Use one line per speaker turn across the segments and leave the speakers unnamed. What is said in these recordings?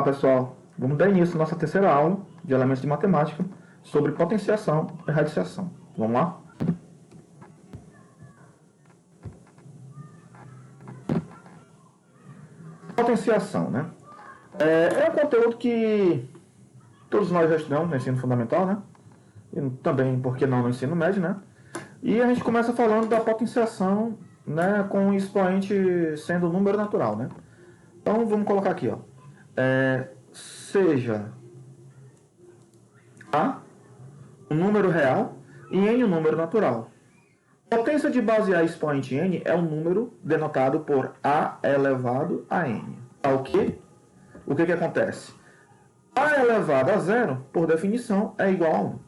Olá pessoal, vamos dar início à nossa terceira aula de elementos de matemática sobre potenciação e radiciação. Vamos lá? Potenciação, né? É um conteúdo que todos nós já estudamos no ensino fundamental, né? E também, por que não, no ensino médio, né? E a gente começa falando da potenciação, né, com o expoente sendo o número natural, né? Então vamos colocar aqui, ó. Seja A um número real e N um número natural. Potência de base A expoente N é um número denotado por A elevado a N. O que acontece? A elevado a zero, por definição, é igual a 1.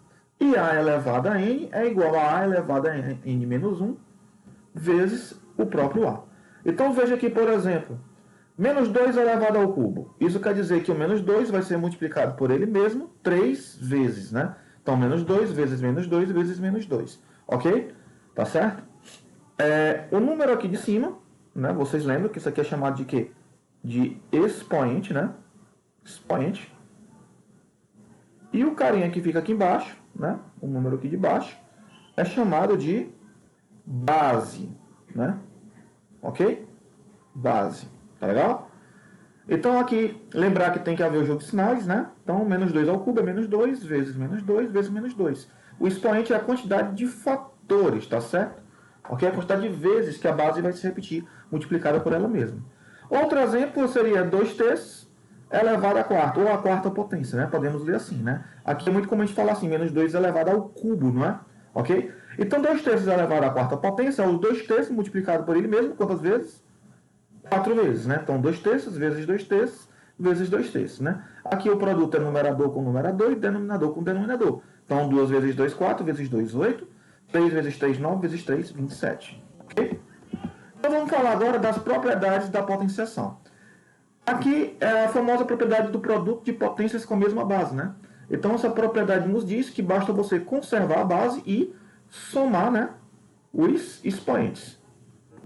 E A elevado a N é igual a A elevado a N menos 1 vezes o próprio A. Então veja aqui, por exemplo, menos 2 elevado ao cubo. Isso quer dizer que o menos 2 vai ser multiplicado por ele mesmo 3 vezes, né? Então, menos 2 vezes menos 2 vezes menos 2. Ok? Tá certo? O número aqui de cima, né? Vocês lembram que isso aqui é chamado de quê? De expoente, né? Expoente. E o carinha que fica aqui embaixo, né? O número aqui de baixo, é chamado de base, né? Ok? Base. Tá legal? Então aqui, lembrar que tem que haver o jogo de sinais, né? Então, menos 2 ao cubo é menos 2 vezes menos 2 vezes menos 2. O expoente é a quantidade de fatores, tá certo? Ok? A quantidade de vezes que a base vai se repetir, multiplicada por ela mesma. Outro exemplo seria 2/3 elevado à quarta, ou a quarta potência, né? Podemos ler assim, né? Aqui é muito comum a gente falar assim, menos 2 elevado ao cubo, não é? Ok? Então, 2/3 elevado à quarta potência é o 2/3 multiplicado por ele mesmo, quantas vezes? 4 vezes, né? Então, 2/3 vezes 2/3 vezes 2/3, né? Aqui o produto é numerador com numerador e denominador com denominador. Então, 2 vezes 2, 4, vezes 2, 8. 3 vezes 3, 9, vezes 3, 27. Ok? Então, vamos falar agora das propriedades da potenciação. Aqui é a famosa propriedade do produto de potências com a mesma base, né? Então, essa propriedade nos diz que basta você conservar a base e somar, né, os expoentes.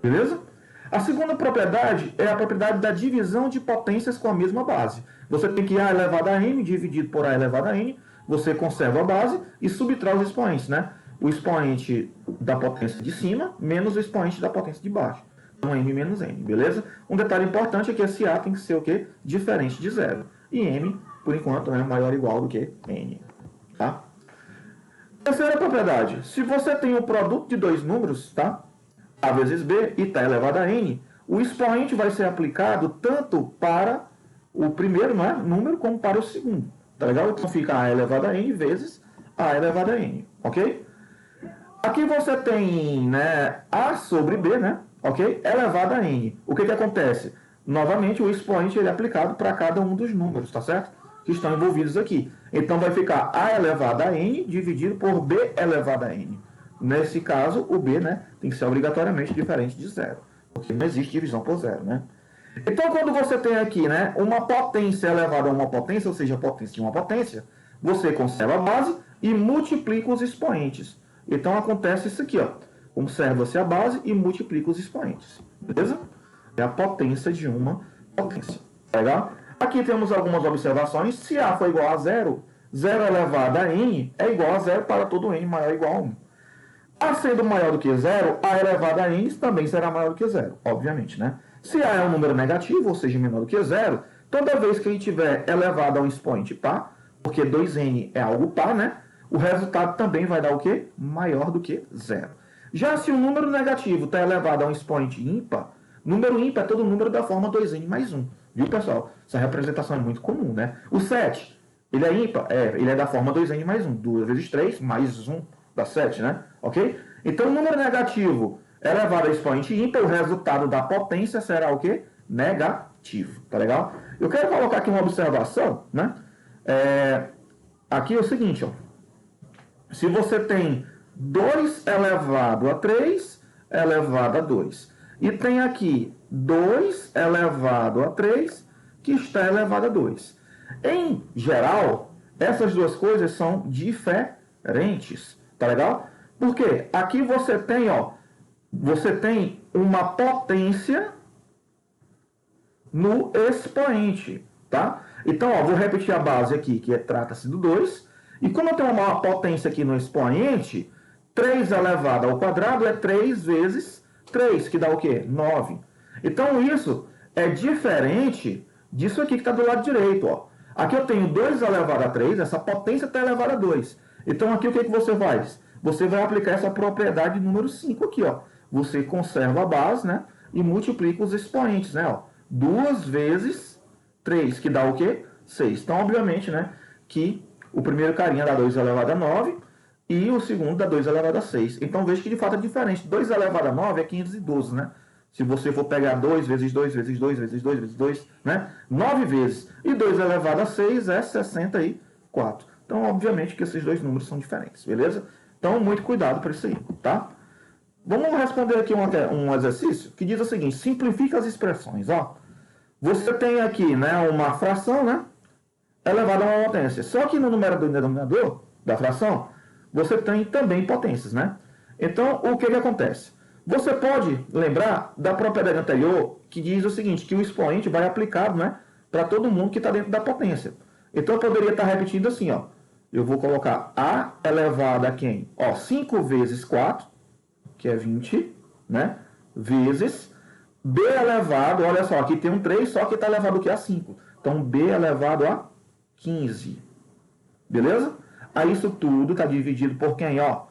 Beleza? A segunda propriedade é a propriedade da divisão de potências com a mesma base. Você tem que A elevado a N dividido por A elevado a N, você conserva a base e subtrai os expoentes, né? O expoente da potência de cima menos o expoente da potência de baixo. Então, M menos N, beleza? Um detalhe importante é que esse A tem que ser o quê? Diferente de zero. E M, por enquanto, é maior ou igual do que N. Tá? Terceira propriedade. Se você tem um produto de dois números, tá? A vezes B e tá elevado a N, o expoente vai ser aplicado tanto para o primeiro, não é, número como para o segundo. Tá legal? Então fica A elevado a N vezes A elevado a N. Ok? Aqui você tem, né, A sobre B, né? Ok? Elevado a N. O que acontece? Novamente, o expoente ele é aplicado para cada um dos números, tá certo? Que estão envolvidos aqui. Então vai ficar A elevado a N dividido por B elevado a N. Nesse caso, o B, né, tem que ser obrigatoriamente diferente de zero, porque não existe divisão por zero, né? Então, quando você tem aqui, né, uma potência elevada a uma potência, ou seja, a potência de uma potência, você conserva a base e multiplica os expoentes. Então, acontece isso aqui, ó. Conserva-se a base e multiplica os expoentes. Beleza? É a potência de uma potência. Legal? Aqui temos algumas observações. Se A for igual a zero, 0 elevado a N é igual a zero para todo N maior ou igual a 1. A sendo maior do que zero, A elevado a N também será maior do que zero, obviamente, né? Se A é um número negativo, ou seja, menor do que zero, toda vez que ele tiver elevado a um expoente par, porque 2N é algo par, né? O resultado também vai dar o quê? Maior do que zero. Já se o número negativo está elevado a um expoente ímpar, número ímpar é todo número da forma 2N mais 1. Viu, pessoal? Essa representação é muito comum, né? O 7, ele é ímpar? Ele é da forma 2N mais 1. 2 vezes 3 mais 1 dá 7, né? Ok? Então, o número negativo elevado a expoente ímpar, o resultado da potência será o quê? Negativo. Tá legal? Eu quero colocar aqui uma observação, né? Aqui é o seguinte, ó. Se você tem 2 elevado a 3 elevado a 2, e tem aqui 2 elevado a 3 que está elevado a 2. Em geral, essas duas coisas são diferentes. Tá legal? Porque aqui você tem, ó, você tem uma potência no expoente. tá? Então, ó, vou repetir a base aqui, que trata-se do 2. E como eu tenho uma potência aqui no expoente, 3 elevado ao quadrado é 3 vezes 3, que dá o quê? 9. Então, isso é diferente disso aqui que está do lado direito, ó. Aqui eu tenho 2 elevado a 3, essa potência está elevada a 2. Então, aqui o que você faz? Você vai aplicar essa propriedade número 5 aqui, ó. Você conserva a base, né? E multiplica os expoentes, né? Ó. 2 vezes 3, que dá o quê? 6. Então, obviamente, né? Que o primeiro carinha dá 2 elevado a 9 e o segundo dá 2 elevado a 6. Então, veja que de fato é diferente. 2 elevado a 9 é 512, né? Se você for pegar 2 vezes 2 vezes 2 vezes 2 vezes 2, né? 9 vezes. E 2 elevado a 6 é 64. Então, obviamente que esses dois números são diferentes, beleza? Então, muito cuidado para isso aí, tá? Vamos responder aqui um exercício que diz o seguinte: simplifica as expressões, ó. Você tem aqui, né, uma fração, né, elevada a uma potência. Só que no numerador e denominador da fração, você tem também potências, né? Então, o que acontece? Você pode lembrar da propriedade anterior que diz o seguinte, que o expoente vai aplicado, né, para todo mundo que está dentro da potência. Então, eu poderia estar repetindo assim, ó. Eu vou colocar A elevado a quem? Ó, 5 vezes 4, que é 20, né? Vezes B elevado, olha só, aqui tem um 3, só que está elevado o que? A 5. Então, B elevado a 15. Beleza? Aí isso tudo está dividido por quem? Ó,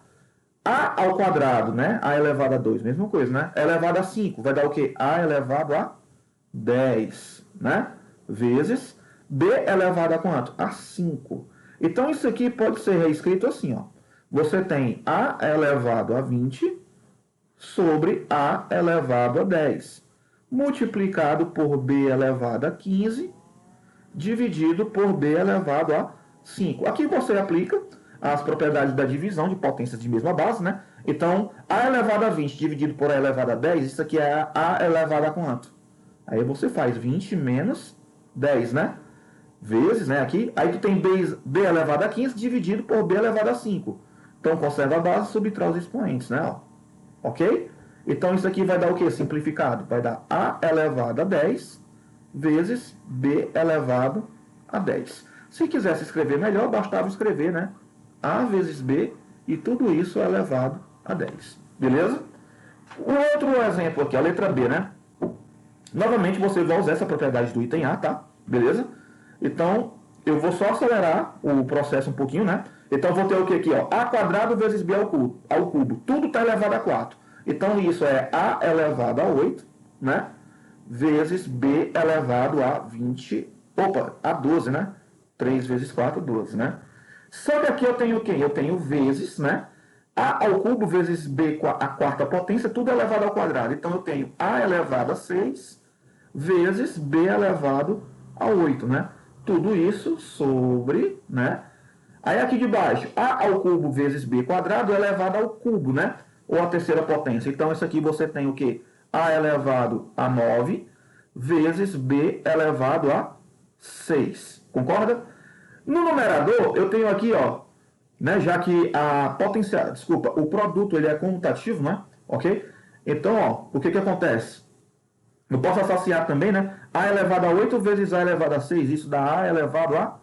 A ao quadrado, né? A elevado a 2, mesma coisa, né? Elevado a 5, vai dar o quê? A elevado a 10, né? Vezes B elevado a quanto? A 5. Então, isso aqui pode ser reescrito assim, ó. Você tem A elevado a 20 sobre A elevado a 10, multiplicado por B elevado a 15, dividido por B elevado a 5. Aqui você aplica as propriedades da divisão de potências de mesma base, né? Então, A elevado a 20 dividido por A elevado a 10, isso aqui é A elevado a quanto? Aí você faz 20 menos 10, né? Vezes, né? Aqui. Aí tu tem B elevado a 15 dividido por B elevado a 5. Então, conserva a base e subtrai os expoentes, né? Ó. Ok? Então, isso aqui vai dar o quê? Simplificado. Vai dar A elevado a 10 vezes B elevado a 10. Se quisesse escrever melhor, bastava escrever, né? A vezes B e tudo isso elevado a 10. Beleza? O outro exemplo aqui, a letra B, né? Novamente, você vai usar essa propriedade do item A, tá? Beleza? Então, eu vou só acelerar o processo um pouquinho, né? Então, eu vou ter o que aqui, ó? A quadrado vezes B ao cubo. Tudo está elevado a 4. Então, isso é A elevado a 8, né? Vezes B elevado a 20... Opa, a 12, né? 3 vezes 4, 12, né? Só que aqui eu tenho o quê? Eu tenho vezes, né? A ao cubo vezes B a quarta potência, tudo elevado ao quadrado. Então, eu tenho A elevado a 6 vezes B elevado a 8, né? Tudo isso sobre, né? Aí aqui de baixo, A ao cubo vezes B quadrado elevado ao cubo, né? Ou a terceira potência. Então, isso aqui você tem o quê? A elevado a 9 vezes B elevado a 6. Concorda? No numerador, eu tenho aqui, ó, né? Já que a potência, desculpa, o produto ele é comutativo, né? Ok? Então, ó, o que que acontece? Eu posso associar também, né? A elevado a 8 vezes A elevado a 6. Isso dá A elevado a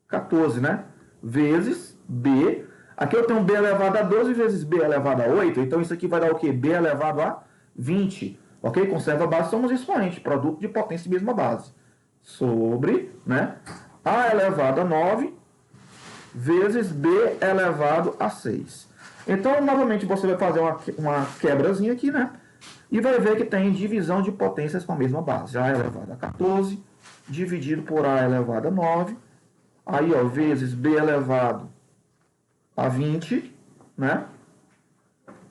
14, né? Vezes B. Aqui eu tenho B elevado a 12 vezes B elevado a 8. Então, isso aqui vai dar o quê? B elevado a 20. Ok? Conserva a base, somos expoentes. Produto de potência de mesma base. Sobre, né? A elevado a 9 vezes B elevado a 6. Então, novamente, você vai fazer uma quebrazinha aqui, né? E vai ver que tem divisão de potências com a mesma base. A elevado a 14, dividido por A elevado a 9. Aí, ó, vezes B elevado a 20, né?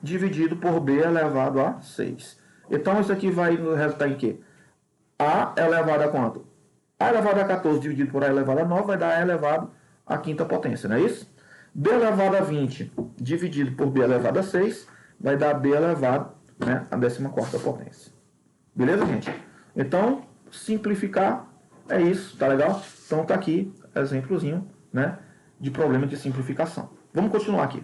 Dividido por B elevado a 6. Então, isso aqui vai resultar em quê? A elevado a quanto? A elevado a 14 dividido por A elevado a 9 vai dar A elevado a quinta potência, não é isso? B elevado a 20 dividido por B elevado a 6 vai dar B elevado, né, a 14ª potência. Beleza, gente? Então, simplificar é isso, tá legal? Então, tá aqui exemplozinho, né, de problema de simplificação. Vamos continuar aqui.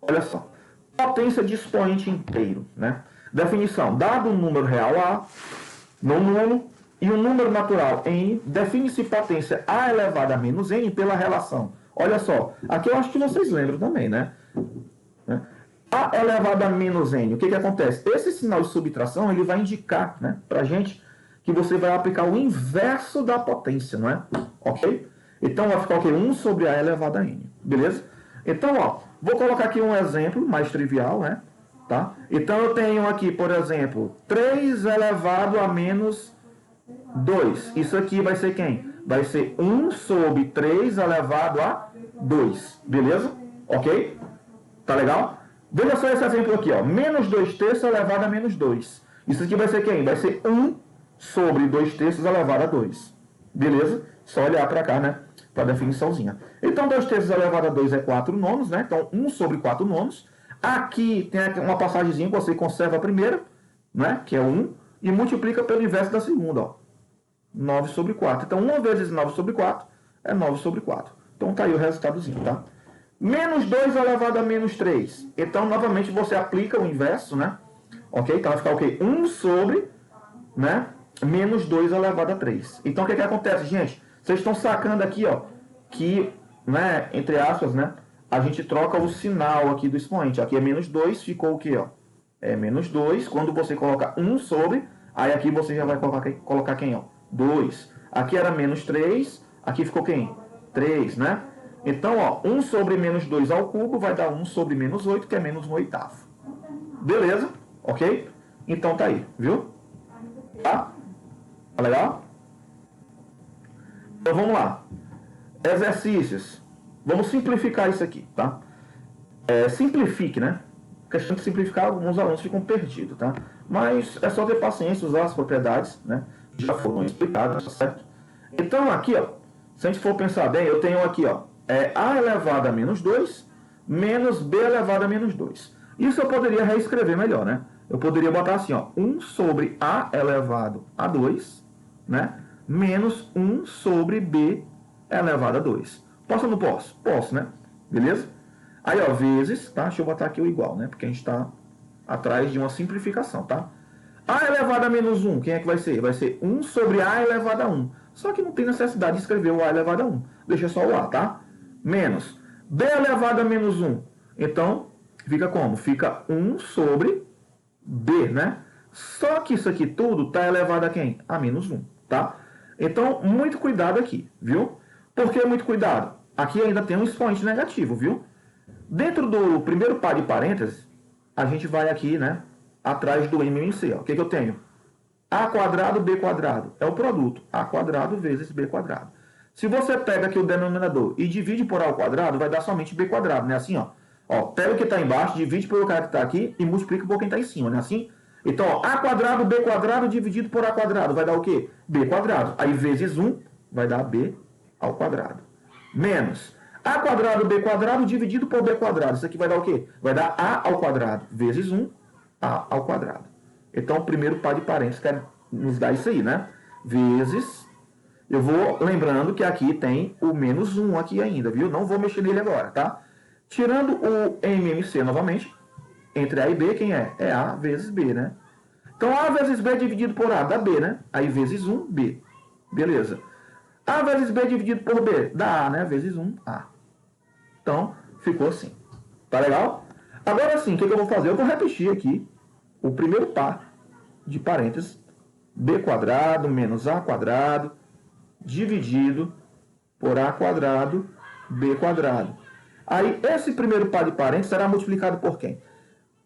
Olha só. Potência de expoente inteiro, né? Definição. Dado um número real A, não nulo, e um número natural n, define-se potência a elevada a menos n pela relação. Olha só, aqui eu acho que vocês lembram também, né? A elevado a menos n, o que acontece? Esse sinal de subtração ele vai indicar, né, para a gente que você vai aplicar o inverso da potência, não é? Ok? Então vai ficar o quê? 1 sobre a elevado a n, beleza? Então, ó, vou colocar aqui um exemplo mais trivial, né? Tá? Então eu tenho aqui, por exemplo, 3 elevado a menos 2. Isso aqui vai ser quem? Vai ser 1 sobre 3 elevado a 2, beleza? Ok? Tá legal? Veja só esse exemplo aqui, ó. Menos 2 terços elevado a menos 2. Isso aqui vai ser quem? Vai ser 1 sobre 2 terços elevado a 2. Beleza? Só olhar para cá, né? Para a definiçãozinha. Então, 2 terços elevado a 2 é 4 nonos, né? Então, 1 sobre 4 nonos. Aqui tem uma passagemzinha que você conserva a primeira, né? Que é 1, e multiplica pelo inverso da segunda, ó. 9 sobre 4. Então, 1 vezes 9 sobre 4 é 9 sobre 4. Então, tá aí o resultadozinho, tá? Menos 2 elevado a menos 3. Então, novamente, você aplica o inverso, né? Ok? Então, vai ficar o quê? 1 sobre, né? Menos 2 elevado a 3. Então, o que acontece, gente? Vocês estão sacando aqui, ó, que, né, entre aspas, né? A gente troca o sinal aqui do expoente. Aqui é menos 2, ficou o quê, ó? É menos 2. Quando você coloca 1 sobre, aí aqui você já vai colocar quem, ó? 2. Aqui era menos 3, aqui ficou quem? 3, né? Então, ó, 1 sobre menos 2 ao cubo vai dar 1 sobre menos 8, que é menos 1 oitavo. Beleza? Ok? Então tá aí, viu? Tá? Tá legal? Então vamos lá. Exercícios. Vamos simplificar isso aqui, tá? Simplifique, né? A questão de simplificar, alguns alunos ficam perdidos, tá? Mas é só ter paciência, usar as propriedades, né? Já foram explicadas, tá certo? Então aqui, ó, se a gente for pensar bem, eu tenho aqui, ó, a elevado a menos 2 menos b elevado a menos 2. Isso eu poderia reescrever melhor, né? Eu poderia botar assim, ó, 1 sobre a elevado a 2, né? Menos 1 sobre b elevado a 2. Posso ou não posso? Posso, né? Beleza? Aí, ó, vezes, tá? Deixa eu botar aqui o igual, né? Porque a gente está atrás de uma simplificação, tá? A elevado a menos 1, quem é que vai ser? Vai ser 1 sobre a elevado a 1. Só que não tem necessidade de escrever o a elevado a 1. Deixa só o a, tá? Menos b elevado a menos 1. Então, fica como? Fica 1 sobre b, né? Só que isso aqui tudo está elevado a quem? A menos 1, tá? Então, muito cuidado aqui, viu? Por que muito cuidado? Aqui ainda tem um expoente negativo, viu? Dentro do primeiro par de parênteses, a gente vai aqui, né? Atrás do MMC, ó. O que eu tenho? A quadrado, B quadrado. É o produto. A quadrado vezes B quadrado. Se você pega aqui o denominador e divide por A ao quadrado, vai dar somente B quadrado, né? Assim, ó. Ó, pega o que está embaixo, divide pelo cara que está aqui e multiplica por quem está em cima, né? Assim. Então, ó, A quadrado, B quadrado dividido por A quadrado. Vai dar o quê? B quadrado. Aí, vezes 1, vai dar B ao quadrado. Menos A quadrado, B quadrado dividido por B quadrado. Isso aqui vai dar o quê? Vai dar A ao quadrado vezes 1, A ao quadrado. Então, o primeiro par de parênteses quer nos dar isso aí, né? Vezes... Eu vou lembrando que aqui tem o menos 1 aqui ainda, viu? Não vou mexer nele agora, tá? Tirando o MMC novamente, entre A e B, quem é? É A vezes B, né? Então, A vezes B dividido por A dá B, né? Aí, vezes 1, B. Beleza. A vezes B dividido por B dá A, né? Vezes 1, A. Então, ficou assim. Tá legal? Agora sim, o que eu vou fazer? Eu vou repetir aqui o primeiro par de parênteses. B quadrado menos A quadrado dividido por A quadrado, B quadrado. Aí, esse primeiro par de parênteses será multiplicado por quem?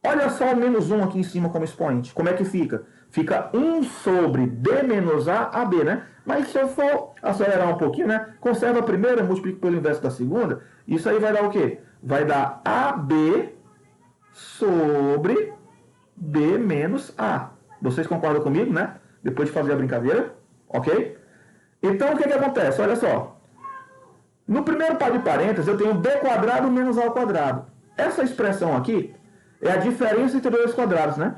Olha só o menos 1 aqui em cima como expoente. Como é que fica? Fica 1 sobre B menos A B, né? Mas se eu for acelerar um pouquinho, né? Conserva a primeira, multiplica pelo inverso da segunda. Isso aí vai dar o quê? Vai dar AB sobre B menos A. Vocês concordam comigo, né? Depois de fazer a brincadeira, ok? Então, o que acontece? Olha só. No primeiro par de parênteses, eu tenho B quadrado menos A ao quadrado. Essa expressão aqui é a diferença entre dois quadrados, né?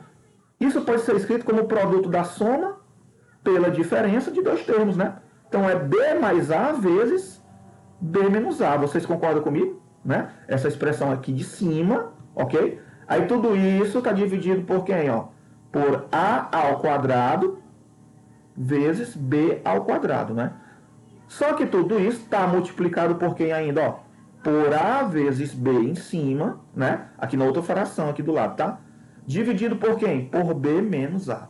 Isso pode ser escrito como o produto da soma pela diferença de dois termos, né? Então, é B mais A vezes B menos A. Vocês concordam comigo? Né? Essa expressão aqui de cima, ok? Aí, tudo isso está dividido por quem, ó? Por A ao quadrado vezes b ao quadrado, né? Só que tudo isso está multiplicado por quem ainda, ó? Por a vezes b em cima, né? Aqui na outra fração, aqui do lado, tá? Dividido por quem? Por b menos a.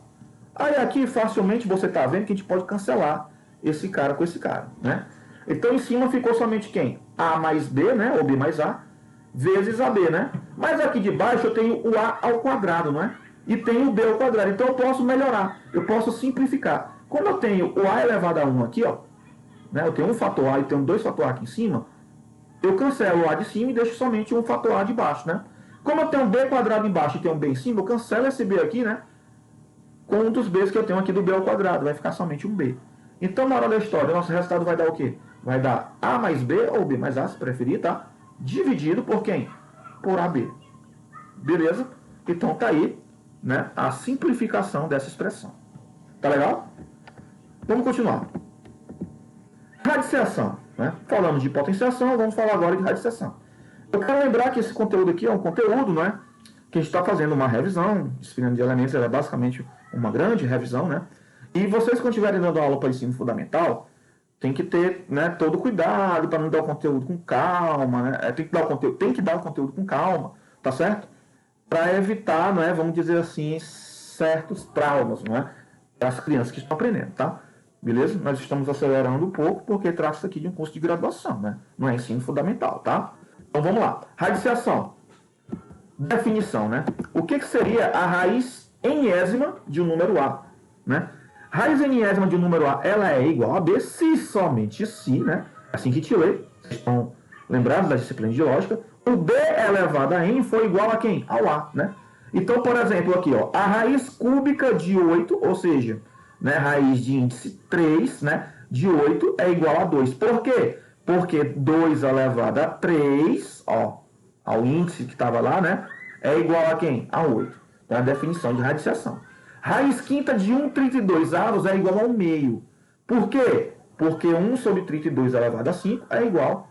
Aí aqui, facilmente, você está vendo que a gente pode cancelar esse cara com esse cara, né? Então, em cima ficou somente quem? A mais b, né? Ou b mais a, vezes ab, né? Mas aqui de baixo eu tenho o a ao quadrado, não é? E tenho o b ao quadrado. Então, eu posso melhorar. Eu posso simplificar. Como eu tenho o a elevado a 1 aqui, ó, né? Eu tenho um fator a e tenho dois fator a aqui em cima, eu cancelo o a de cima e deixo somente um fator a de baixo, né? Como eu tenho b quadrado embaixo e tenho um b em cima, eu cancelo esse b aqui, né? Com um dos b's que eu tenho aqui do b ao quadrado. Vai ficar somente um b. Então, na hora da história, o nosso resultado vai dar o quê? Vai dar a mais b, ou b mais a, se preferir, tá? Dividido por quem? Por ab. Beleza? Então, tá aí, né, a simplificação dessa expressão. Tá legal? Vamos continuar. Radiciação, né? Falamos de potenciação, vamos falar agora de radiciação. Eu quero lembrar que esse conteúdo aqui é um conteúdo, né, que a gente está fazendo uma revisão. Disciplina de elementos é basicamente uma grande revisão, né? E vocês, quando estiverem dando aula para ensino fundamental, tem que ter, né, todo cuidado para não dar o conteúdo com calma, né? Tem que dar o conteúdo com calma, tá certo? Para evitar, né, vamos dizer assim, certos traumas, não é? Para as crianças que estão aprendendo, tá? Beleza? Nós estamos acelerando um pouco porque trata-se aqui de um curso de graduação, né? Não é ensino fundamental, tá? Então vamos lá. Radiciação. Definição, né? O que seria a raiz enésima de um número A, né? Raiz enésima de um número A, ela é igual a B se somente se, né? Assim que te lê, vocês estão lembrados da disciplina de lógica, o B elevado a N for igual a quem? Ao A, né? Então, por exemplo, aqui, ó, a raiz cúbica de 8, ou seja, né, raiz de índice 3, né, de 8 é igual a 2. Por quê? Porque 2 elevado a 3, ó, ao índice que estava lá, né, é igual a quem? A 8. Então, é a definição de radiciação. Raiz quinta de 1/32 é igual ao meio. Por quê? Porque 1 sobre 32 elevado a 5 é igual...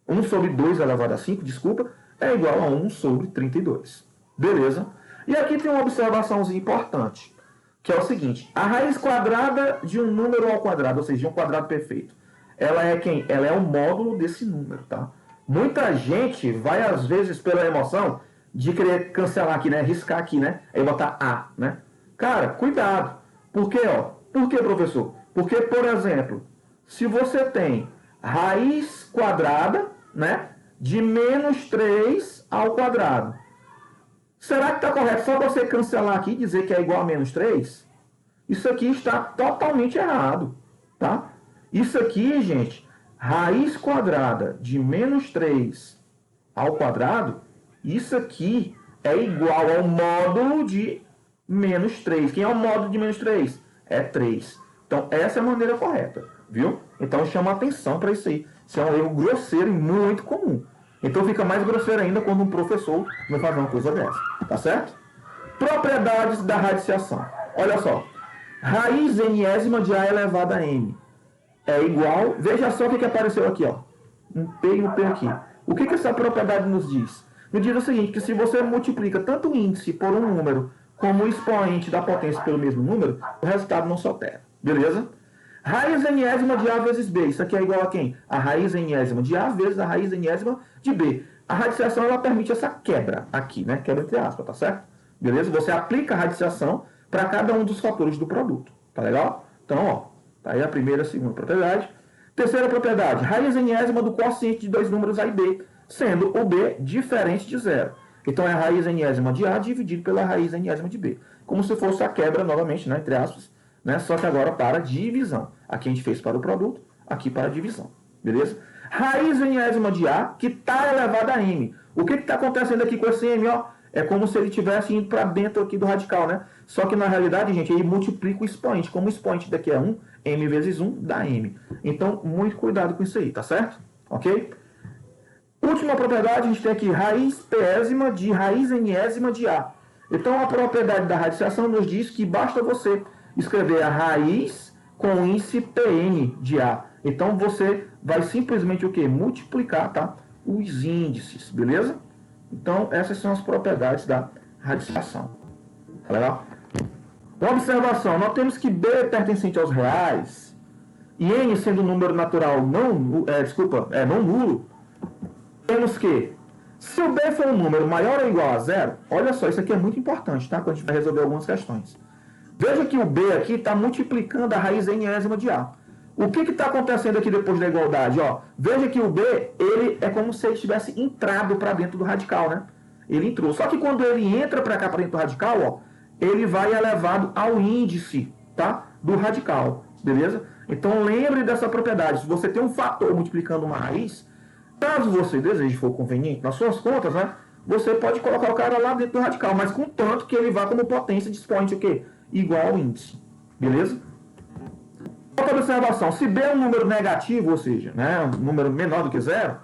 1 sobre 2 elevado a 5, desculpa, é igual a 1 sobre 32. Beleza? E aqui tem uma observaçãozinha importante, que é o seguinte. A raiz quadrada de um número ao quadrado, ou seja, de um quadrado perfeito, ela é quem? Ela é o módulo desse número, tá? Muita gente vai, às vezes, pela emoção de querer cancelar aqui, né? Riscar aqui, né? Aí botar A, né? Cara, cuidado. Por quê, ó? Por quê, professor? Porque, por exemplo, se você tem raiz quadrada, né, de menos 3 ao quadrado, será que está correto só você cancelar aqui e dizer que é igual a menos 3? Isso aqui está totalmente errado, tá? Isso aqui, gente, raiz quadrada de menos 3 ao quadrado, isso aqui é igual ao módulo de menos 3. Quem é o módulo de menos 3? É 3. Então, essa é a maneira correta, viu? Então, chama atenção para isso aí. Isso é um erro grosseiro e muito comum. Então, fica mais grosseiro ainda quando um professor vai fazer uma coisa dessa. Tá certo? Propriedades da radiciação. Olha só. Raiz enésima de A elevado a N é igual... Veja só o que apareceu aqui, ó. Um P e um P aqui. O que essa propriedade nos diz? Nos diz o seguinte, que se você multiplica tanto o índice por um número como o expoente da potência pelo mesmo número, o resultado não se altera. Beleza? Raiz enésima de A vezes B. Isso aqui é igual a quem? A raiz enésima de A vezes a raiz enésima de B. A radiciação, ela permite essa quebra aqui, né? Quebra entre aspas, tá certo? Beleza? Você aplica a radiciação para cada um dos fatores do produto. Tá legal? Então, ó, tá aí a primeira e a segunda propriedade. Terceira propriedade, raiz enésima do quociente de dois números A e B, sendo o B diferente de zero. Então, é a raiz enésima de A dividido pela raiz enésima de B. Como se fosse a quebra, novamente, né, entre aspas, né, só que agora para divisão. Aqui a gente fez para o produto, aqui para a divisão. Beleza? Raiz enésima de A, que está elevada a M. O que está acontecendo aqui com esse M? Ó? É como se ele estivesse indo para dentro aqui do radical, né? Só que na realidade, gente, ele multiplica o expoente. Como o expoente daqui é 1, M vezes 1 dá M. Então, muito cuidado com isso aí, tá certo? Ok? Última propriedade, a gente tem aqui raiz pésima de raiz enésima de A. Então, a propriedade da radiciação nos diz que basta você escrever a raiz com índice Pn de A. Então, você vai simplesmente o quê? Multiplicar, tá? Os índices, beleza? Então, essas são as propriedades da radiciação. Tá legal? Uma observação, nós temos que B pertencente aos reais e N sendo um número natural não nulo, temos que, se o B for um número maior ou igual a zero, olha só, isso aqui é muito importante, tá? Quando a gente vai resolver algumas questões. Veja que o B aqui está multiplicando a raiz enésima de A. O que está acontecendo aqui depois da igualdade? Ó, veja que o B, ele é como se ele tivesse entrado para dentro do radical, né? Ele entrou. Só que quando ele entra para cá, para dentro do radical, ó, ele vai elevado ao índice, tá? Do radical, beleza? Então lembre dessa propriedade. Se você tem um fator multiplicando uma raiz, caso você deseje, for conveniente nas suas contas, né? Você pode colocar o cara lá dentro do radical, mas contanto que ele vá como potência de expoente o quê? Igual ao índice, beleza? Outra observação, se B é um número negativo, ou seja, né, um número menor do que zero,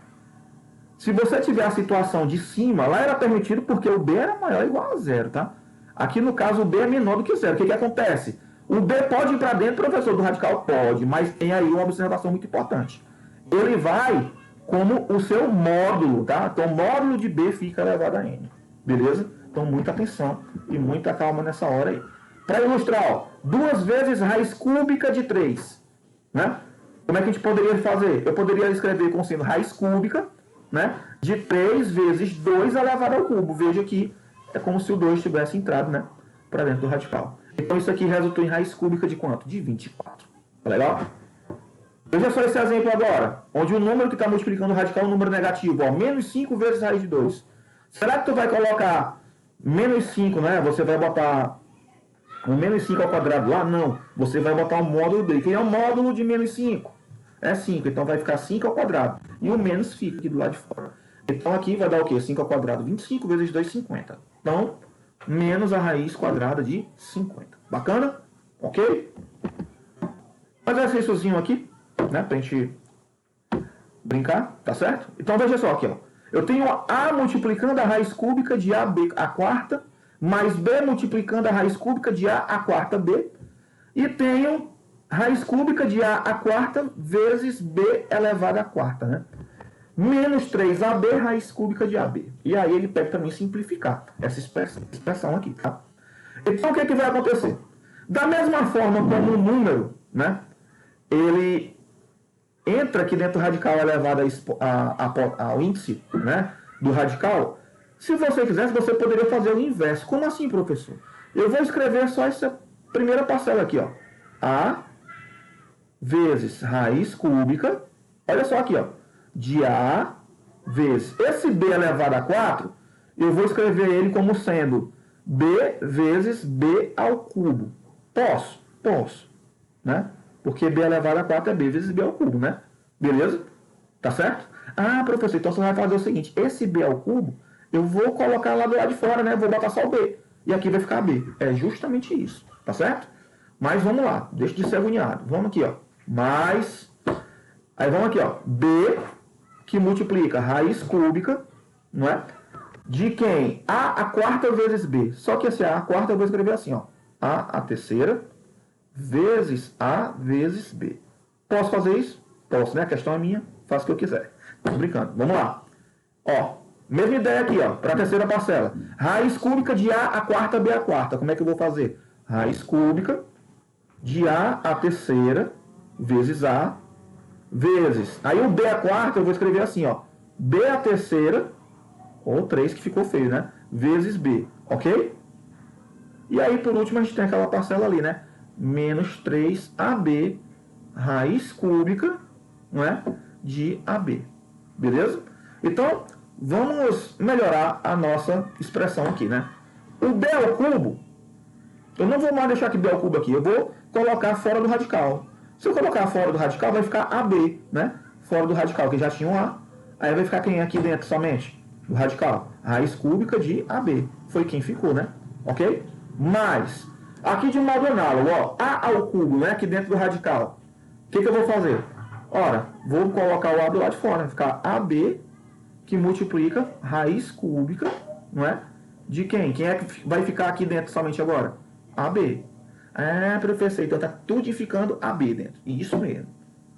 se você tiver a situação de cima, lá era permitido porque o B era maior ou igual a zero, tá? Aqui no caso o B é menor do que zero. O que acontece? O B pode ir para dentro, professor, do radical? Pode, mas tem aí uma observação muito importante. Ele vai como o seu módulo, tá? Então o módulo de B fica elevado a N, beleza? Então muita atenção e muita calma nessa hora aí. Para ilustrar, ó, 2 vezes raiz cúbica de 3. Né? Como é que a gente poderia fazer? Eu poderia escrever como sendo raiz cúbica, né, de 3 vezes 2 elevado ao cubo. Veja que é como se o 2 tivesse entrado, né, para dentro do radical. Então isso aqui resultou em raiz cúbica de quanto? De 24. Tá legal? Veja só esse exemplo agora, onde o número que está multiplicando o radical é um número negativo. Ó, menos 5 vezes raiz de 2. Será que tu vai colocar menos 5, né? Você vai botar o menos 5 ao quadrado lá? Não. Você vai botar o módulo dele. Que é o módulo de menos 5? É 5. Então vai ficar 5 ao quadrado. E o menos fica aqui do lado de fora. Então aqui vai dar o quê? 5 ao quadrado. 25 vezes 2, 50. Então, menos a raiz quadrada de 50. Bacana? Ok? Faz esse exercíciozinho aqui, né? Pra gente brincar. Tá certo? Então veja só aqui, ó. Eu tenho A multiplicando a raiz cúbica de AB a quarta, mais B multiplicando a raiz cúbica de A a quarta B, e tenho raiz cúbica de A a quarta vezes B elevado à quarta, né? Menos 3AB raiz cúbica de AB. E aí ele pede também simplificar essa expressão aqui, tá? Então o que é que vai acontecer? Da mesma forma como o número, né? Ele entra aqui dentro do radical elevado ao índice, né, do radical. Se você quisesse, você poderia fazer o inverso. Como assim, professor? Eu vou escrever só essa primeira parcela aqui, ó. A vezes raiz cúbica, olha só aqui, ó, de A vezes esse B elevado a 4, eu vou escrever ele como sendo B vezes B ao cubo. Posso? Posso, né? Porque B elevado a 4 é B vezes B ao cubo, né? Beleza? Tá certo? Ah, professor, então você vai fazer o seguinte, esse B ao cubo, eu vou colocar lá do lado de fora, né? Vou botar só o B. E aqui vai ficar B. É justamente isso, tá certo? Mas vamos lá, deixa de ser agoniado. Vamos aqui, ó. Mais. Aí vamos aqui, ó. B, que multiplica raiz cúbica, não é? De quem? A quarta vezes B. Só que esse A quarta eu vou escrever assim, ó. A terceira vezes A vezes B. Posso fazer isso? Posso, né? A questão é minha. Faço o que eu quiser. Tô brincando. Vamos lá. Ó, mesma ideia aqui, ó. Para a terceira parcela. Raiz cúbica de A a quarta B a quarta. Como é que eu vou fazer? Raiz cúbica de A a terceira vezes A vezes. Aí o B a quarta eu vou escrever assim, ó. B a terceira, ou 3 que ficou feio, né? Vezes B. Ok? E aí, por último, a gente tem aquela parcela ali, né? Menos 3AB raiz cúbica, não é? De AB. Beleza? Então, vamos melhorar a nossa expressão aqui, né? O B ao cubo, eu não vou mais deixar aqui B ao cubo aqui, eu vou colocar fora do radical. Se eu colocar fora do radical, vai ficar AB, né? Fora do radical, que já tinha um A. Aí vai ficar quem aqui dentro somente? Do radical. Raiz cúbica de AB. Foi quem ficou, né? Ok? Mas, aqui de modo análogo, ó, A ao cubo, né? Aqui dentro do radical. O que eu vou fazer? Ora, vou colocar o A do lado de fora. Vai ficar AB, que multiplica raiz cúbica, não é? De quem? Quem é que vai ficar aqui dentro somente agora? AB. Ah, professor, então tá tudo ficando AB dentro. Isso mesmo.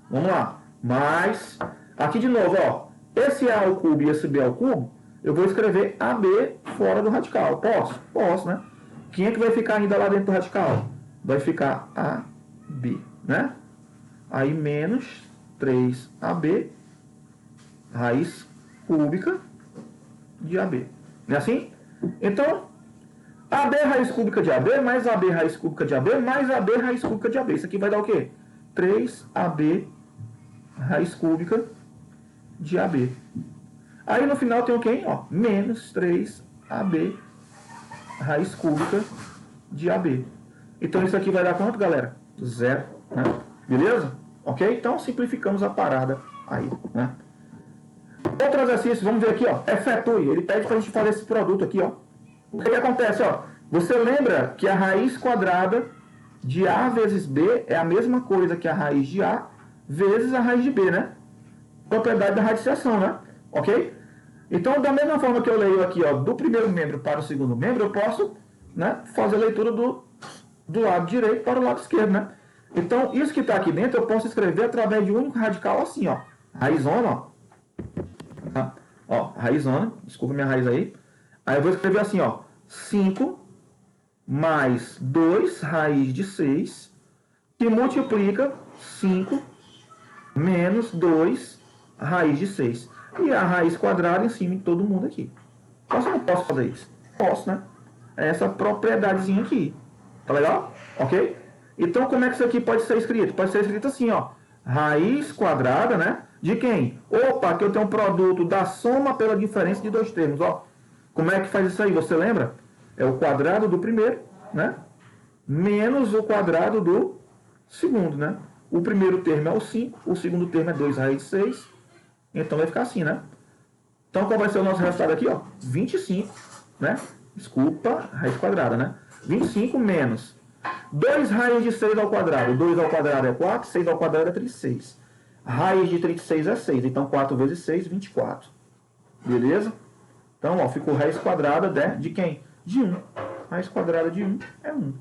Vamos lá. Mas, aqui de novo, ó. Esse A ao cubo e esse B ao cubo, eu vou escrever AB fora do radical. Posso? Posso, né? Quem é que vai ficar ainda lá dentro do radical? Vai ficar AB, né? Aí menos 3AB, raiz cúbica de AB. Não é assim? Então, AB raiz cúbica de AB, mais AB raiz cúbica de AB, mais AB raiz cúbica de AB. Isso aqui vai dar o quê? 3AB raiz cúbica de AB. Aí no final tem o quê? Ó, menos 3AB raiz cúbica de AB. Então isso aqui vai dar quanto, galera? 0, né? Beleza? Ok? Então simplificamos a parada aí, né? Outro exercício, vamos ver aqui, ó. Efetue. Ele pede pra gente fazer esse produto aqui, ó. O que acontece, ó? Você lembra que a raiz quadrada de A vezes B é a mesma coisa que a raiz de A vezes a raiz de B, né? Propriedade da radiciação, né? Ok? Então, da mesma forma que eu leio aqui, ó, do primeiro membro para o segundo membro, eu posso, né, fazer a leitura do lado direito para o lado esquerdo, né? Então, isso que está aqui dentro, eu posso escrever através de um único radical assim, ó. Raizona, ó. Tá? Ó, raizona, desculpa minha raiz aí. Aí eu vou escrever assim, ó. 5 mais 2 raiz de 6, que multiplica 5 menos 2 raiz de 6. E a raiz quadrada em cima de todo mundo aqui. Posso ou não posso fazer isso? Posso, né? É essa propriedadezinha aqui. Tá legal? Ok? Então, como é que isso aqui pode ser escrito? Pode ser escrito assim, ó. Raiz quadrada, né? De quem? Opa, que eu tenho um produto da soma pela diferença de dois termos, ó. Como é que faz isso aí? Você lembra? É o quadrado do primeiro, né? Menos o quadrado do segundo, né? O primeiro termo é o 5, o segundo termo é 2 raiz de 6. Então vai ficar assim, né? Então qual vai ser o nosso resultado aqui, ó? 25, né? Desculpa, raiz quadrada, né? 25 menos 2 raiz de 6 ao quadrado. 2 ao quadrado é 4, 6 ao quadrado é 36. Raiz de 36 é 6, então 4 vezes 6, 24. Beleza? Então, ó, ficou raiz quadrada de quem? De 1. Raiz quadrada de 1 é 1.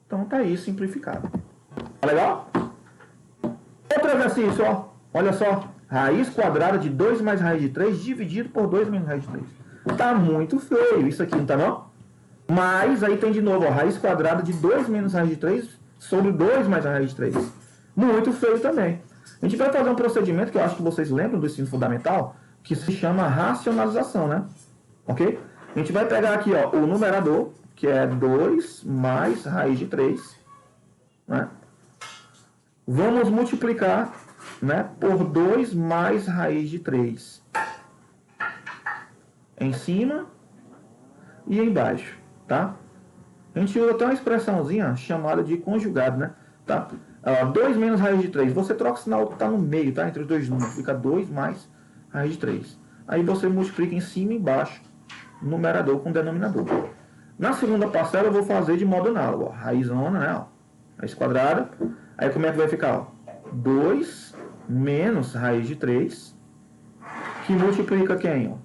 Então tá aí, simplificado. Tá legal? Outro exercício, ó. Olha só. Raiz quadrada de 2 mais raiz de 3 dividido por 2 menos raiz de 3. Tá muito feio isso aqui, não tá não? Mas aí tem de novo, ó, raiz quadrada de 2 menos raiz de 3 sobre 2 mais a raiz de 3. Muito feio também. A gente vai fazer um procedimento que eu acho que vocês lembram do ensino fundamental, que se chama racionalização, né? Ok? A gente vai pegar aqui, ó, o numerador, que é 2 mais raiz de 3, né? Vamos multiplicar, né, por 2 mais raiz de 3 em cima e embaixo, tá? A gente usa até uma expressãozinha chamada de conjugado, né? Tá? 2 menos raiz de 3. Você troca o sinal que está no meio, tá? Entre os dois números. Fica 2 mais raiz de 3. Aí você multiplica em cima e embaixo, numerador com denominador. Na segunda parcela eu vou fazer de modo análogo. Ó. Raizona, né? Ó. Raiz quadrada. Aí como é que vai ficar? Ó? 2 menos raiz de 3, que multiplica quem? Ó?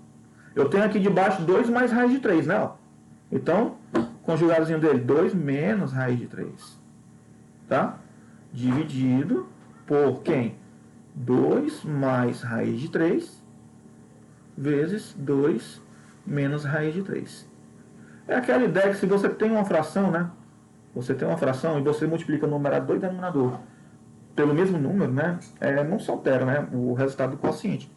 Eu tenho aqui debaixo 2 mais raiz de 3, né? Ó. Então, conjugadozinho dele, 2 menos raiz de 3. Tá? Dividido por quem? 2 mais raiz de 3 vezes 2 menos raiz de 3. É aquela ideia que se você tem uma fração, né? Você tem uma fração e você multiplica o numerador e o denominador pelo mesmo número, né? Não se altera, né? O resultado do quociente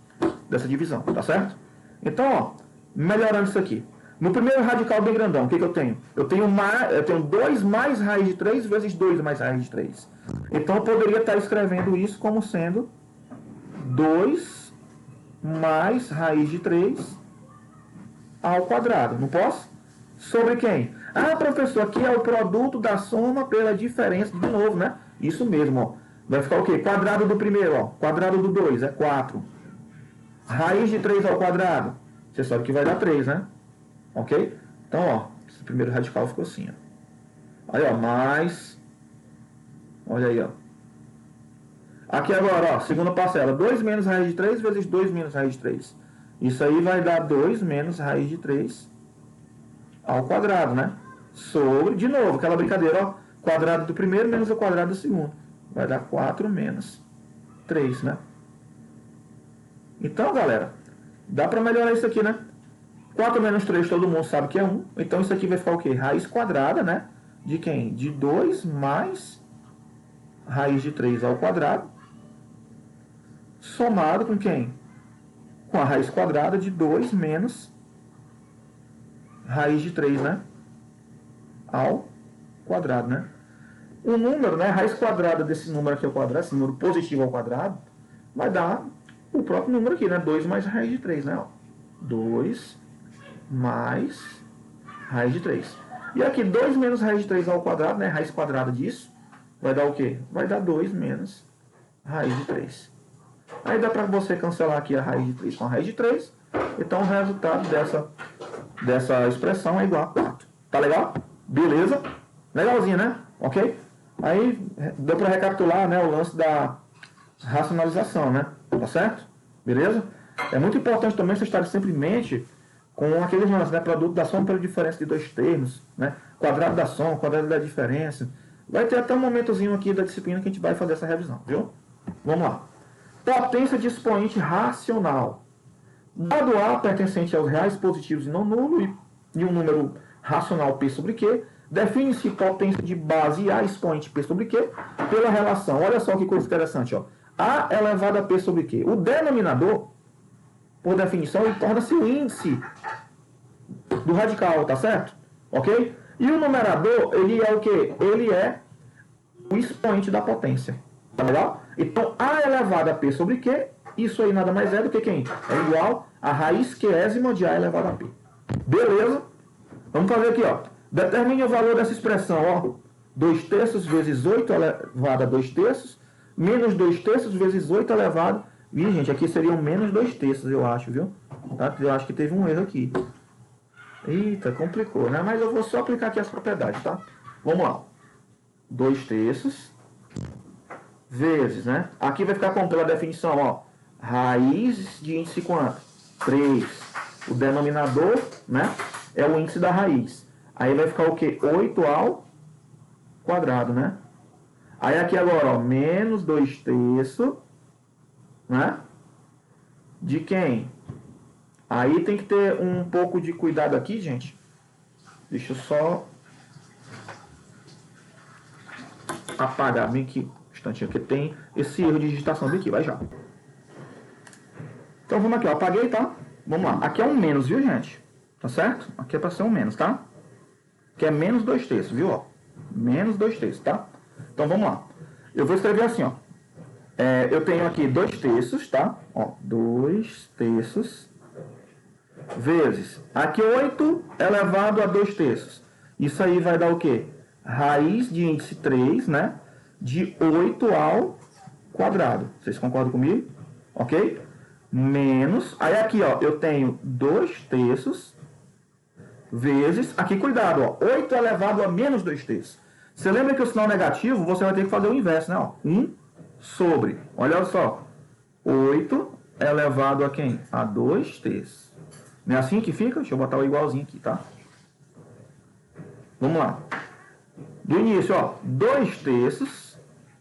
dessa divisão, tá certo? Então, ó, melhorando isso aqui. No primeiro radical bem grandão, o que eu tenho? Eu tenho 2 mais raiz de 3 vezes 2 mais raiz de 3. Então, eu poderia estar escrevendo isso como sendo 2 mais raiz de 3 ao quadrado. Não posso? Sobre quem? Ah, professor, aqui é o produto da soma pela diferença. De novo, né? Isso mesmo, ó. Vai ficar o quê? Quadrado do primeiro, ó. Quadrado do 2 é 4. Raiz de 3 ao quadrado. Você sabe que vai dar 3, né? Ok? Então, ó, esse primeiro radical ficou assim, ó. Aí, ó, mais... Olha aí, ó. Aqui agora, ó, segunda parcela. 2 menos raiz de 3 vezes 2 menos raiz de 3. Isso aí vai dar 2 menos raiz de 3 ao quadrado, né? Sobre, de novo, aquela brincadeira, ó. Quadrado do primeiro menos o quadrado do segundo. Vai dar 4 menos 3, né? Então, galera, dá para melhorar isso aqui, né? 4 menos 3 todo mundo sabe que é 1. Então isso aqui vai ficar o quê? Raiz quadrada, né? De quem? De 2 mais raiz de 3 ao quadrado. Somado com quem? Com a raiz quadrada de 2 menos raiz de 3, né? Ao quadrado, né? O número, né? Raiz quadrada desse número aqui ao quadrado, esse número positivo ao quadrado, vai dar o próprio número aqui, né? 2 mais raiz de 3, né? 2 mais raiz de 3. E aqui, 2 menos raiz de 3 ao quadrado, né? Raiz quadrada disso, vai dar o quê? Vai dar 2 menos raiz de 3. Aí dá para você cancelar aqui a raiz de 3 com a raiz de 3. Então o resultado dessa expressão é igual a 4. Tá legal? Beleza? Legalzinho, né? Ok? Aí deu para recapitular, né, o lance da racionalização, né? Tá certo? Beleza? É muito importante também você estar sempre em mente com aqueles lances, né? Produto da soma pela diferença de dois termos, né? Quadrado da soma, quadrado da diferença. Vai ter até um momentozinho aqui da disciplina que a gente vai fazer essa revisão, viu? Vamos lá. Potência de expoente racional. Dado A pertencente aos reais positivos e não nulo e um número racional P sobre Q, define-se potência de base A expoente P sobre Q pela relação. Olha só que coisa interessante, ó. A elevado a P sobre Q. O denominador, por definição, ele torna-se o índice do radical, tá certo? Ok? E o numerador, ele é o quê? Ele é o expoente da potência. Tá legal? Então, A elevado a P sobre Q, isso aí nada mais é do que quem? É igual a raiz quésima de A elevado a P. Beleza? Vamos fazer aqui, ó. Determine o valor dessa expressão, ó. 2 terços vezes 8 elevado a 2 terços, menos 2 terços vezes 8 elevado. Ih, gente, aqui seriam menos 2 terços, eu acho, viu? Tá? Eu acho que teve um erro aqui. Eita, complicou, né? Mas eu vou só aplicar aqui as propriedades, tá? Vamos lá. 2 terços vezes, né? Aqui vai ficar como pela definição, ó. Raiz de índice quanto? 3. O denominador, né? É o índice da raiz. Aí vai ficar o quê? 8 ao quadrado, né? Aí aqui agora, ó, menos 2 terços, né? De quem? Aí tem que ter um pouco de cuidado aqui, gente. Deixa eu só apagar bem aqui, um instantinho, que tem esse erro de digitação bem aqui, vai já. Então vamos aqui, ó, apaguei, tá? Vamos lá, aqui é um menos, viu, gente? Tá certo? Aqui é para ser um menos, tá? Que é menos 2 terços, viu, ó? Menos 2 terços, tá? Então vamos lá. Eu vou escrever assim, ó. Eu tenho aqui 2 terços, tá? Ó, 2 terços vezes. Aqui 8 elevado a 2 terços. Isso aí vai dar o quê? Raiz de índice 3, né? De 8 ao quadrado. Vocês concordam comigo? Ok? Menos. Aí aqui, ó, eu tenho 2 terços vezes. Aqui, cuidado, ó. 8 elevado a menos 2 terços. Você lembra que o sinal negativo, você vai ter que fazer o inverso, né? Ó, 1 sobre. Olha só. 8 elevado a quem? A 2 terços. Não é assim que fica? Deixa eu botar o igualzinho aqui, tá? Vamos lá. Do início, ó. 2 terços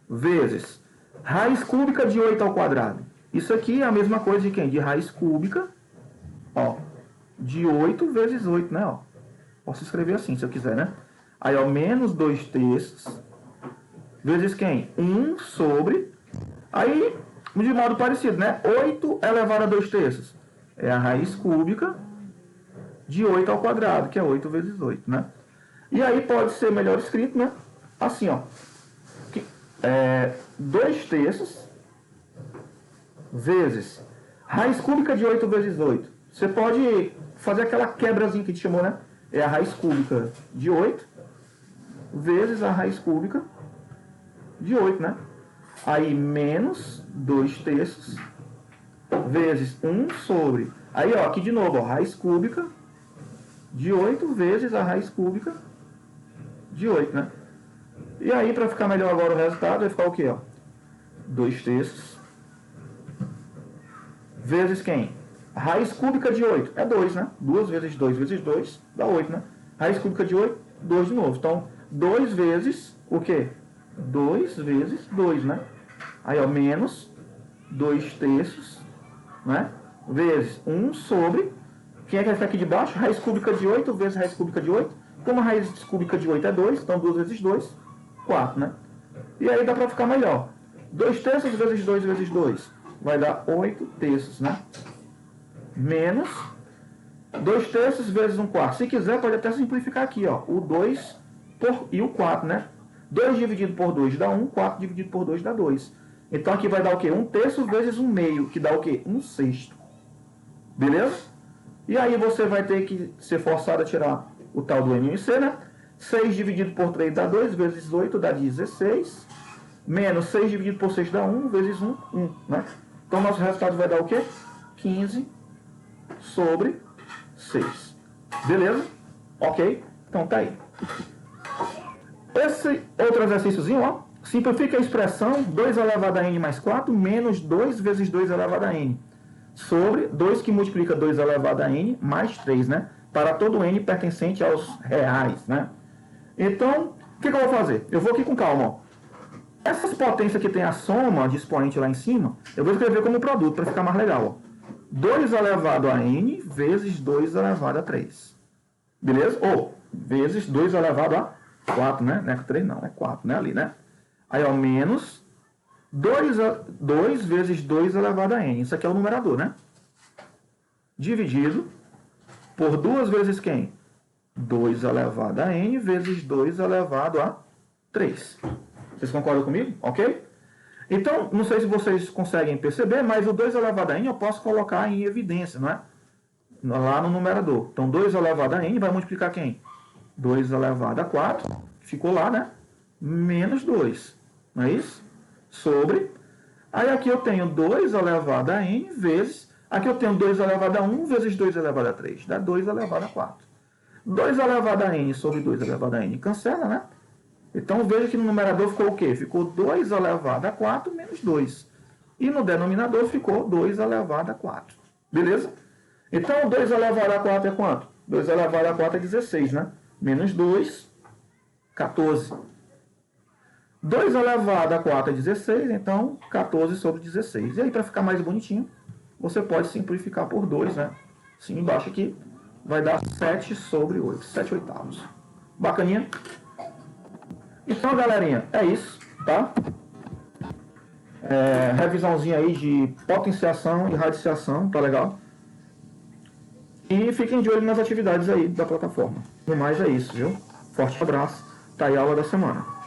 vezes raiz cúbica de 8 ao quadrado. Isso aqui é a mesma coisa de quem? De raiz cúbica, ó, de 8 vezes 8, né? Ó. Posso escrever assim, se eu quiser, né? Aí, ó, menos 2 terços vezes quem? 1 sobre... Aí, de modo parecido, né? 8 elevado a 2 terços. É a raiz cúbica de 8 ao quadrado, que é 8 vezes 8, né? E aí pode ser melhor escrito, né? Assim, ó. 2 terços vezes raiz cúbica de 8 vezes 8. Você pode fazer aquela quebrazinha que a gente chamou, né? É a raiz cúbica de 8 vezes a raiz cúbica de 8, né? Aí menos 2 terços vezes 1 sobre... Aí, ó, aqui de novo, ó, raiz cúbica de 8 vezes a raiz cúbica de 8, né? E aí, para ficar melhor agora o resultado, vai ficar o quê, ó? 2 terços vezes quem? Raiz cúbica de 8 é 2, né? 2 vezes 2 vezes 2 dá 8, né? Raiz cúbica de 8, 2 de novo. Então, 2 vezes o quê? 2 vezes 2, né? Aí, ó, menos 2 terços, né? Vezes 1 sobre... Quem é que vai ficar aqui de baixo? Raiz cúbica de 8 vezes raiz cúbica de 8. Como a raiz cúbica de 8 é 2, então 2 vezes 2, 4, né? E aí dá para ficar melhor. 2 terços vezes 2 vezes 2 vai dar 8 terços, né? Menos 2 terços vezes 1 quarto. Se quiser, pode até simplificar aqui, ó. O 2 e o 4, né? 2 dividido por 2 dá 1, 4 dividido por 2 dá 2. Então aqui vai dar o quê? 1 terço vezes 1 meio, que dá o quê? 1 sexto. Beleza? E aí você vai ter que ser forçado a tirar o tal do M e o C, né? 6 dividido por 3 dá 2, vezes 8 dá 16. Menos 6 dividido por 6 dá 1, vezes 1, 1, né? Então nosso resultado vai dar o quê? 15 sobre 6. Beleza? Ok? Então tá aí. Esse outro exercíciozinho, ó. Simplifica a expressão 2 elevado a n mais 4 menos 2 vezes 2 elevado a n. Sobre 2 que multiplica 2 elevado a n mais 3, né? Para todo n pertencente aos reais, né? Então, o que eu vou fazer? Eu vou aqui com calma, ó. Essas potências que tem a soma de expoente lá em cima, eu vou escrever como produto para ficar mais legal, ó. 2 elevado a n vezes 2 elevado a 3. Beleza? Ou, vezes 2 elevado a 4, né? Não é 3 não, é 4, né? Ali, né? Aí, ó, menos 2 vezes 2 elevado a n. Isso aqui é o numerador, né? Dividido por 2 vezes quem? 2 elevado a n vezes 2 elevado a 3. Vocês concordam comigo? Ok? Então, não sei se vocês conseguem perceber, mas o 2 elevado a n eu posso colocar em evidência, não é? Lá no numerador. Então, 2 elevado a n vai multiplicar quem? 2 elevado a 4, ficou lá, né? Menos 2, não é isso? Sobre. Aí aqui eu tenho 2 elevado a n vezes. Aqui eu tenho 2 elevado a 1 vezes 2 elevado a 3. Dá 2 elevado a 4. 2 elevado a n sobre 2 elevado a n cancela, né? Então veja que no numerador ficou o quê? Ficou 2 elevado a 4 menos 2. E no denominador ficou 2 elevado a 4. Beleza? Então 2 elevado a 4 é quanto? 2 elevado a 4 é 16, né? Menos 2, 14. 2 elevado a 4 é 16, então 14 sobre 16. E aí, para ficar mais bonitinho, você pode simplificar por 2, né? Assim embaixo aqui, vai dar 7 sobre 8, 7 oitavos. Bacaninha? Então, galerinha, é isso, tá? Revisãozinha aí de potenciação e radiciação, tá legal? E fiquem de olho nas atividades aí da plataforma. No mais é isso, viu? Forte abraço, tá aí a aula da semana.